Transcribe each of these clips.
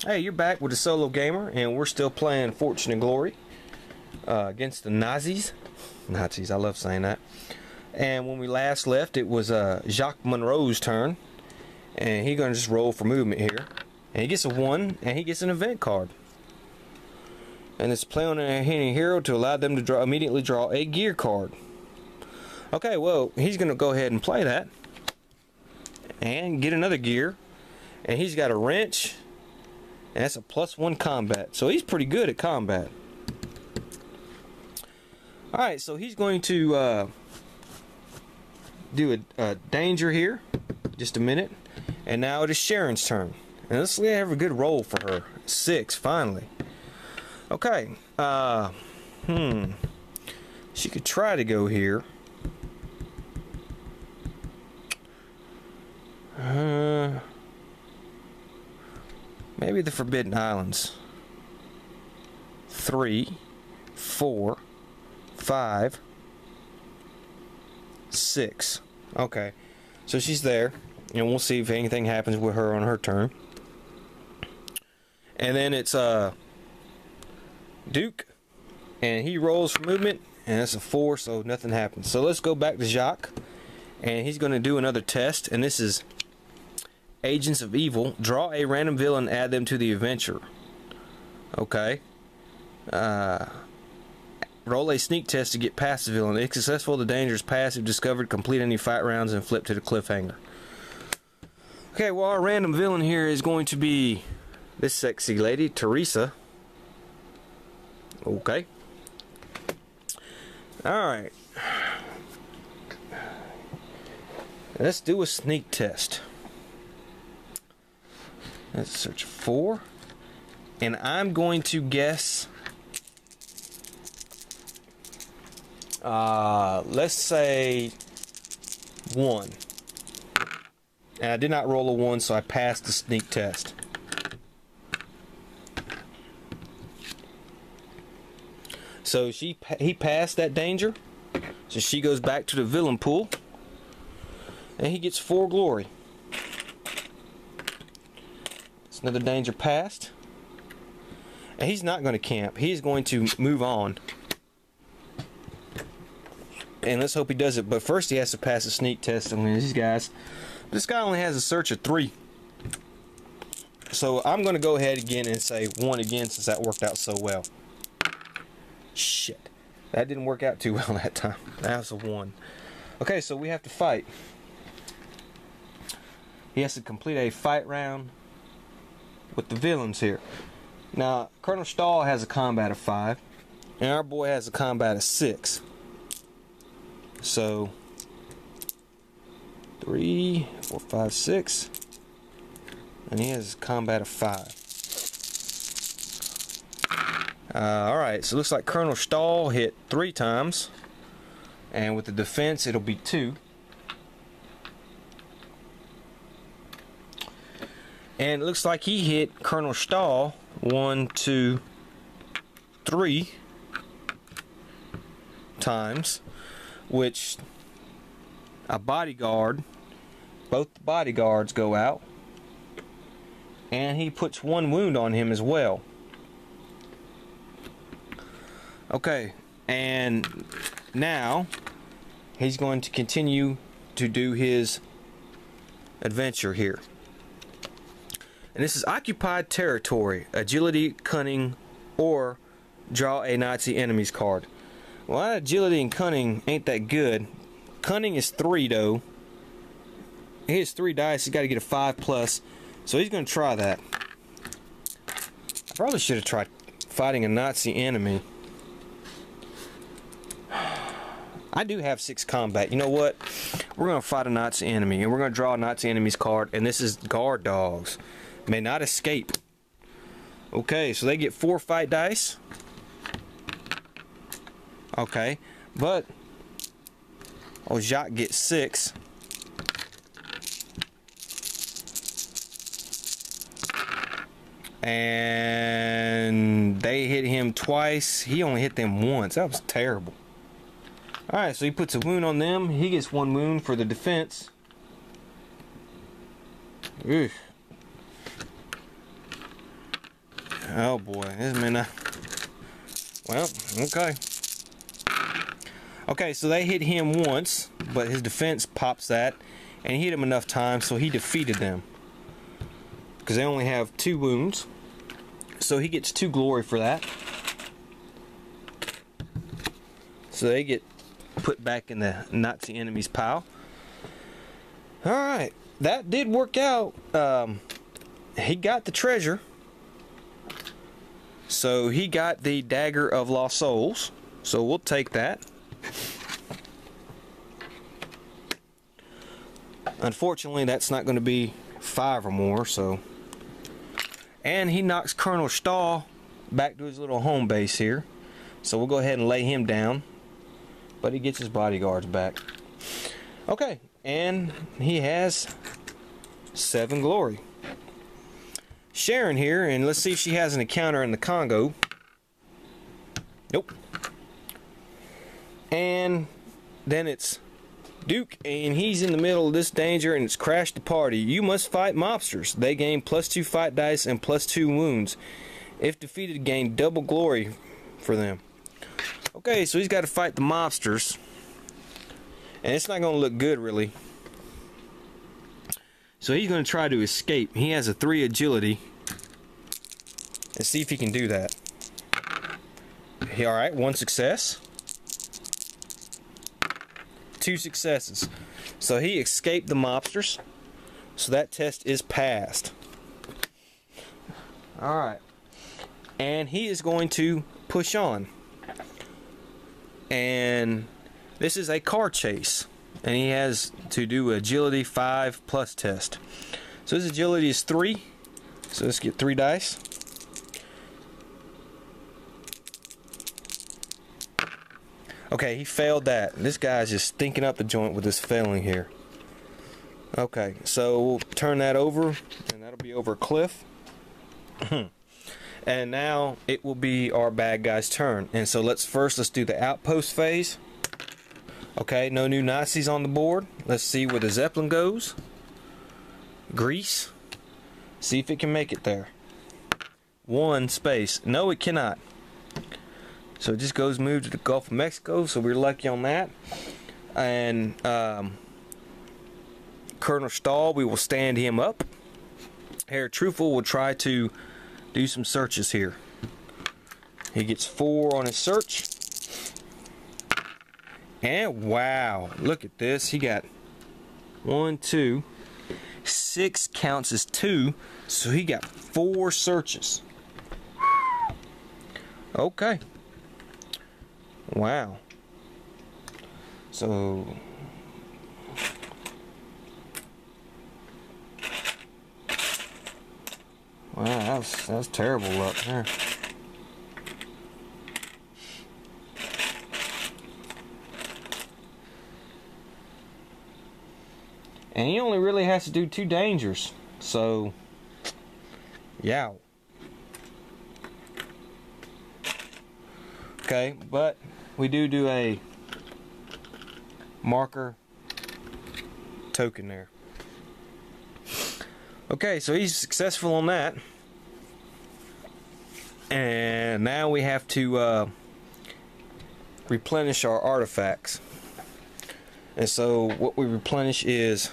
Hey, you're back with the SoloGamer, and we're still playing Fortune and Glory against the Nazis. Nazis, I love saying that. And when we last left, it was Jacques Monroe's turn, and he's gonna just roll for movement here. And he gets a 1, and he gets an event card. And it's play on a hero to allow them to immediately draw a gear card. Okay, well, he's gonna go ahead and play that and get another gear, and he's got a wrench. And that's a +1 combat. So he's pretty good at combat. Alright, so he's going to do a danger here. Just a minute. And now it is Sharon's turn. And let's have a good roll for her. 6, finally. Okay. She could try to go here. Maybe the Forbidden Islands. 3, 4, 5, 6. Okay. So she's there. And we'll see if anything happens with her on her turn. And then it's Duke. And he rolls for movement. And it's a 4, so nothing happens. So let's go back to Jacques. And he's going to do another test. And this is Agents of Evil. Draw a random villain and add them to the adventure. Okay. Roll a sneak test to get past the villain. If successful, the danger is passed. If discovered, complete any fight rounds and flip to the cliffhanger. Okay, well, our random villain here is going to be this sexy lady, Teresa. Okay. Alright. Let's do a sneak test. Let's search 4. And I'm going to guess, let's say 1. And I did not roll a 1, so I passed the sneak test. So he passed that danger. So she goes back to the villain pool. And he gets 4 glory. Another danger passed. And he's not going to camp. He's going to move on. And let's hope he does it. But first he has to pass a sneak test on these guys. This guy only has a search of 3. So I'm going to go ahead again and say 1 again, since that worked out so well. Shit. That didn't work out too well that time. That was a 1. Okay, so we have to fight. He has to complete a fight round with the villains here. Now, Colonel Stahl has a combat of 5, and our boy has a combat of 6. So 3, 4, 5, 6, and he has a combat of 5. Alright, so it looks like Colonel Stahl hit 3 times, and with the defense it'll be 2. And it looks like he hit Colonel Stahl 1, 2, 3 times, which a bodyguard, both the bodyguards go out, and he puts 1 wound on him as well. Okay, and now he's going to continue to do his adventure here. And this is occupied territory, agility, cunning, or draw a Nazi enemies card. Well, agility and cunning ain't that good. Cunning is 3 though. He has 3 dice, he's got to get a 5+. So he's going to try that. I probably should have tried fighting a Nazi enemy. I do have 6 combat. You know what? We're going to fight a Nazi enemy, and we're going to draw a Nazi enemy's card, and this is guard dogs. May not escape. Okay, so they get 4 fight dice. Okay, but Jacques gets 6. And they hit him twice. He only hit them once. That was terrible. Alright, so he puts a wound on them. He gets 1 wound for the defense. Ugh. Oh boy, this may not. Well, okay. Okay, so they hit him once, but his defense pops that, and he hit him enough times, so he defeated them. Because they only have 2 wounds. So he gets 2 glory for that. So they get put back in the Nazi enemies pile. Alright, that did work out. He got the treasure. So he got the Dagger of Lost Souls. So we'll take that. Unfortunately, that's not going to be 5 or more, so. And he knocks Colonel Stahl back to his little home base here. So we'll go ahead and lay him down. But he gets his bodyguards back. Okay, and he has 7 glory. Sharon here, and let's see if she has an encounter in the Congo. Nope. And then it's Duke, and he's in the middle of this danger, and it's Crash the Party. You must fight mobsters. They gain +2 fight dice and +2 wounds. If defeated, gain double glory for them. Okay, so he's got to fight the mobsters. And it's not going to look good, really. So he's going to try to escape. He has a 3 agility. Let's see if he can do that. Alright, 1 success. 2 successes. So he escaped the mobsters. So that test is passed. Alright. And he is going to push on. And this is a car chase. And he has to do agility 5+ test. So his agility is 3. So let's get 3 dice. Okay, he failed that. This guy's just stinking up the joint with this failing here. Okay, so we'll turn that over, and that'll be over a cliff. And now it will be our bad guy's turn. And so let's do the outpost phase. Okay, no new Nazis on the board. Let's see where the Zeppelin goes. Greece. See if it can make it there. 1 space. No, it cannot. So it just goes move to the Gulf of Mexico, so we're lucky on that. And Colonel Stahl, we will stand him up. Herr Truffle will try to do some searches here. He gets 4 on his search. And wow, look at this. He got 1, 2, 6 counts as 2, so he got 4 searches. Okay. Wow. So wow, that was terrible luck there. And he only really has to do 2 dangers. So yeah. Okay, but we do a marker token there. Okay, so he's successful on that. And now we have to replenish our artifacts. And so what we replenish is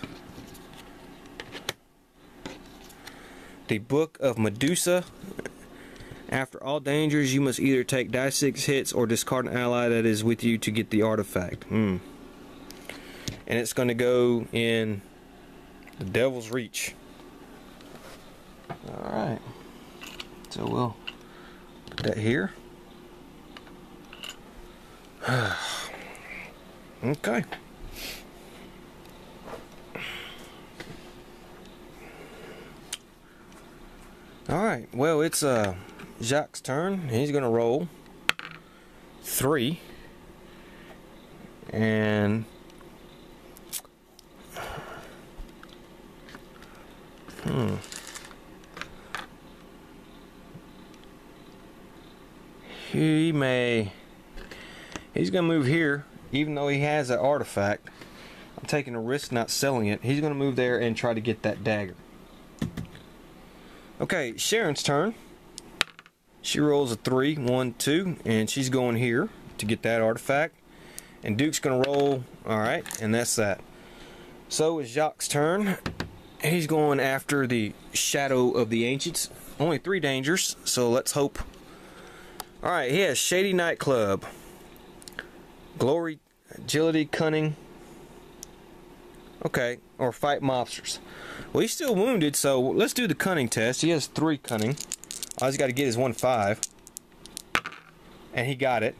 the Book of Medusa. After all dangers, you must either take die 6 hits or discard an ally that is with you to get the artifact. And it's going to go in the Devil's Reach. Alright. So we'll put that here. Okay. Alright, well, it's Jacques' turn. He's going to roll 3. And he's going to move here, even though he has an artifact. I'm taking a risk not selling it. He's going to move there and try to get that dagger. Okay, Sharon's turn. She rolls a 3, 1, 2, and she's going here to get that artifact. And Duke's gonna roll, alright, and that's that. So it's Jacques' turn. He's going after the Shadow of the Ancients. Only 3 dangers, so let's hope. Alright, he has Shady Nightclub, Glory, Agility, Cunning. Okay, or Fight Mobsters. Well, he's still wounded, so let's do the Cunning test. He has 3 Cunning. All he's got to get is 1 5. And he got it.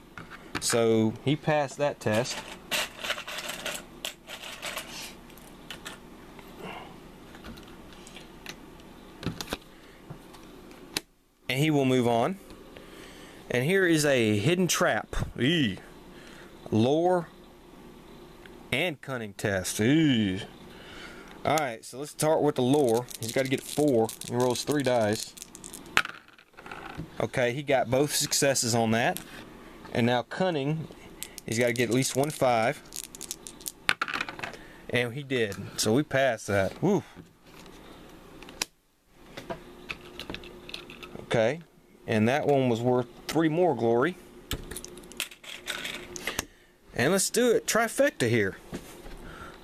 So he passed that test. And he will move on. And here is a hidden trap. Eee. Lore and Cunning test. Eee. Alright, so let's start with the lore. He's got to get 4. He rolls 3 dice. Okay, he got both successes on that. And now Cunning, he's got to get at least 1 5. And he did. So we passed that. Woo. Okay, and that one was worth 3 more glory. And let's do it. Trifecta here.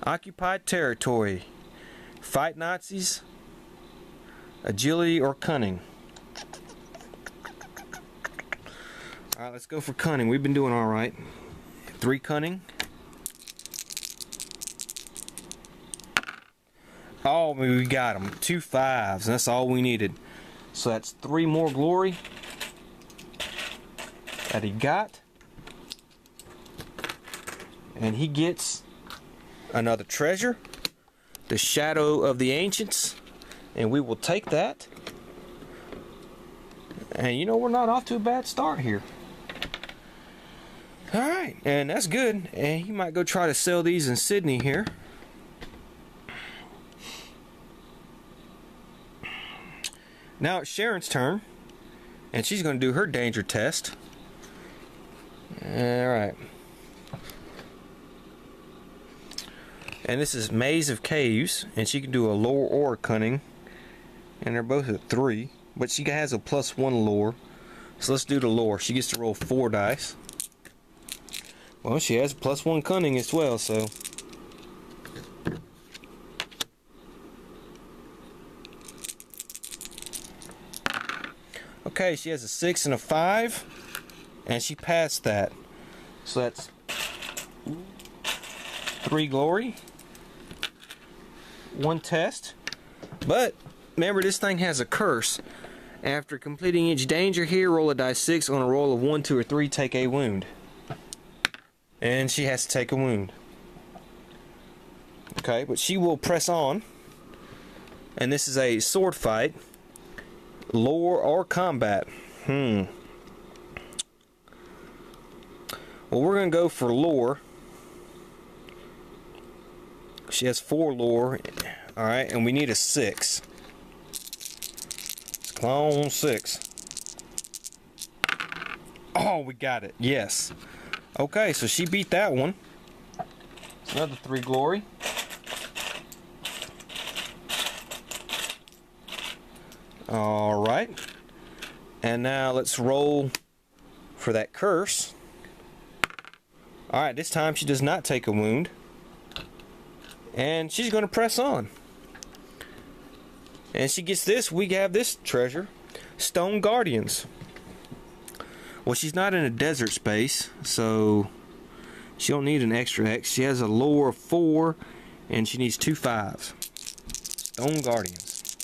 Occupied territory. Fight Nazis. Agility or Cunning. Alright, let's go for Cunning. We've been doing alright. 3 Cunning. Oh, we got him. 2 5s. And that's all we needed. So that's 3 more glory that he got. And he gets another treasure. The Shadow of the Ancients. And we will take that. And you know, we're not off to a bad start here. Alright, and that's good. And he might go try to sell these in Sydney here. Now it's Sharon's turn. And she's going to do her danger test. Alright. And this is Maze of Caves. And she can do a lore or Cunning. And they're both at 3. But she has a +1 lore. So let's do the lore. She gets to roll 4 dice. Well, she has a +1 Cunning as well, so. Okay, she has a 6 and a 5. And she passed that. So that's 3 glory. 1 test. But remember, this thing has a curse. After completing each danger here, roll a dice 6. On a roll of 1, 2, or 3, take a wound. And she has to take a wound. Okay, but she will press on. And this is a sword fight. Lore or combat. Well, we're going to go for lore. She has 4 lore. Alright, and we need a 6. Come on, 6. Oh, we got it. Yes. Okay, so she beat that one. It's another 3 glory. Alright. And now let's roll for that curse. Alright, this time she does not take a wound. And she's going to press on. And she gets this. We have this treasure. Stone Guardians. Well, she's not in a desert space, so she don't need an extra X. She has a lore of 4, and she needs 2 5s. Stone Guardians.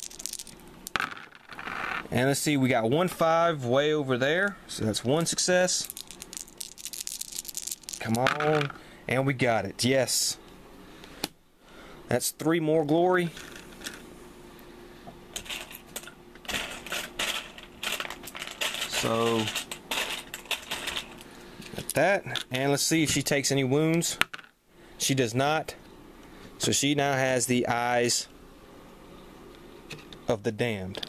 And let's see, we got 1 5 way over there, so that's 1 success. Come on, and we got it. Yes. That's 3 more glory. So that, and let's see if she takes any wounds. She does not, so she now has the eyes of the damned.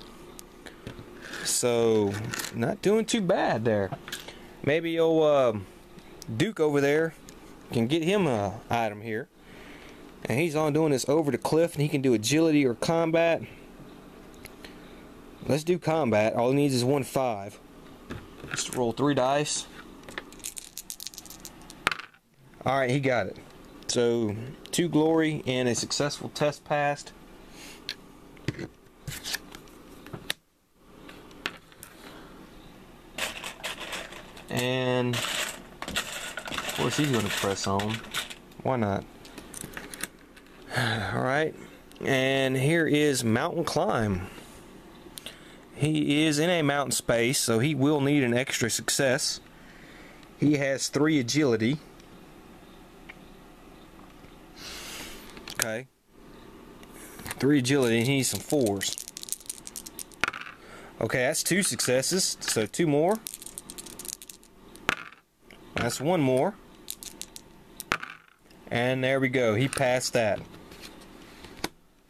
So not doing too bad there. Maybe old Duke over there can get him a item here, and he's on doing this over the cliff, and he can do agility or combat. Let's do combat. All he needs is 1 5. Just roll 3 dice. Alright, he got it. So, 2 glory and a successful test passed. And of course he's going to press on. Why not? Alright, and here is Mountain Climb. He is in a mountain space, so he will need an extra success. He has 3 agility. Okay. 3 agility, and he needs some 4s. Okay, that's 2 successes, so 2 more. That's 1 more. And there we go, he passed that.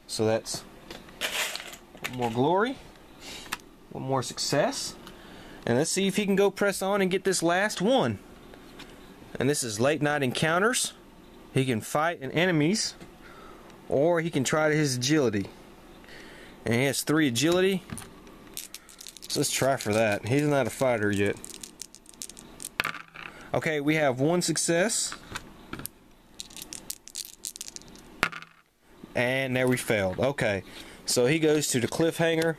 So that's 1 more glory, 1 more success. And let's see if he can go press on and get this last one. And this is late night encounters. He can fight enemies, or he can try his agility. And he has 3 agility. So let's try for that. He's not a fighter yet. Okay, we have 1 success. And there we failed. Okay, so he goes to the cliffhanger.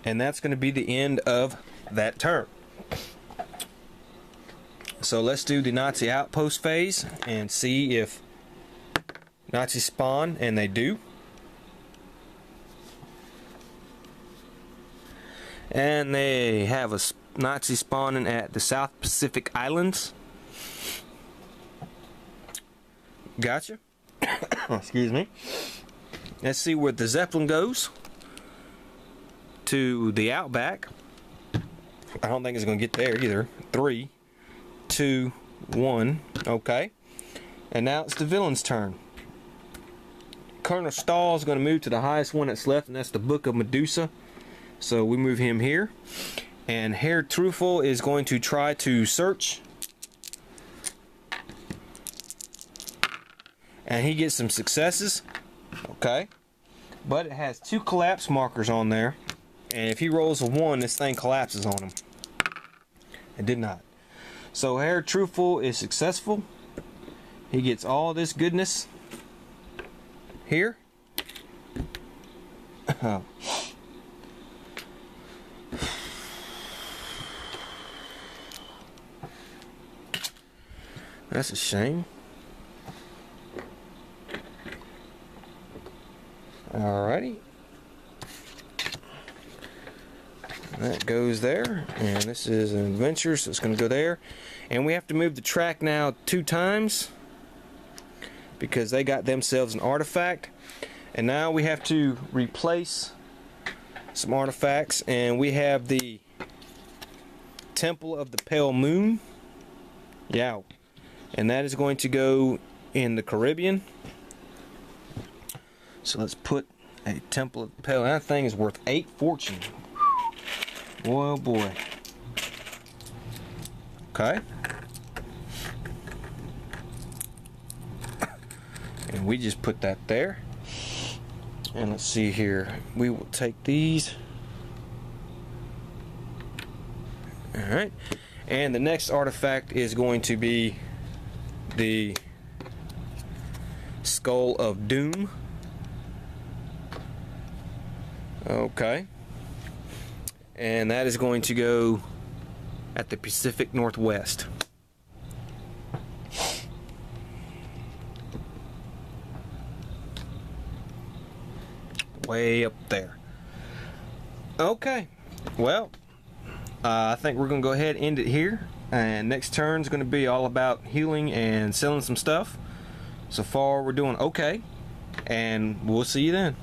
And that's going to be the end of that turn. So let's do the Nazi outpost phase and see if Nazis spawn, and they do. And they have a Nazi spawning at the South Pacific Islands. Gotcha. Excuse me. Let's see where the Zeppelin goes. To the Outback. I don't think it's going to get there either. 3, 2, 1. Okay. And now it's the villain's turn. Colonel Stahl is going to move to the highest one that's left, and that's the Book of Medusa. So we move him here. And Herr Truffle is going to try to search. And he gets some successes. Okay. But it has 2 collapse markers on there. And if he rolls a 1, this thing collapses on him. It did not. So Herr Truffle is successful. He gets all this goodness here. That's a shame. Alrighty. That goes there, and this is an adventure, so it's going to go there. And we have to move the track now 2 times because they got themselves an artifact. And now we have to replace some artifacts, and we have the Temple of the Pale Moon. Yeah. And that is going to go in the Caribbean. So let's put a Temple of the Pale. That thing is worth 8 fortune. Oh boy. Okay. And we just put that there. And let's see here. We will take these. Alright. And the next artifact is going to be the Skull of Doom. Okay. And that is going to go at the Pacific Northwest. Way up there. Okay. Well, I think we're going to go ahead and end it here. And next turn is going to be all about healing and selling some stuff. So far we're doing okay. And we'll see you then.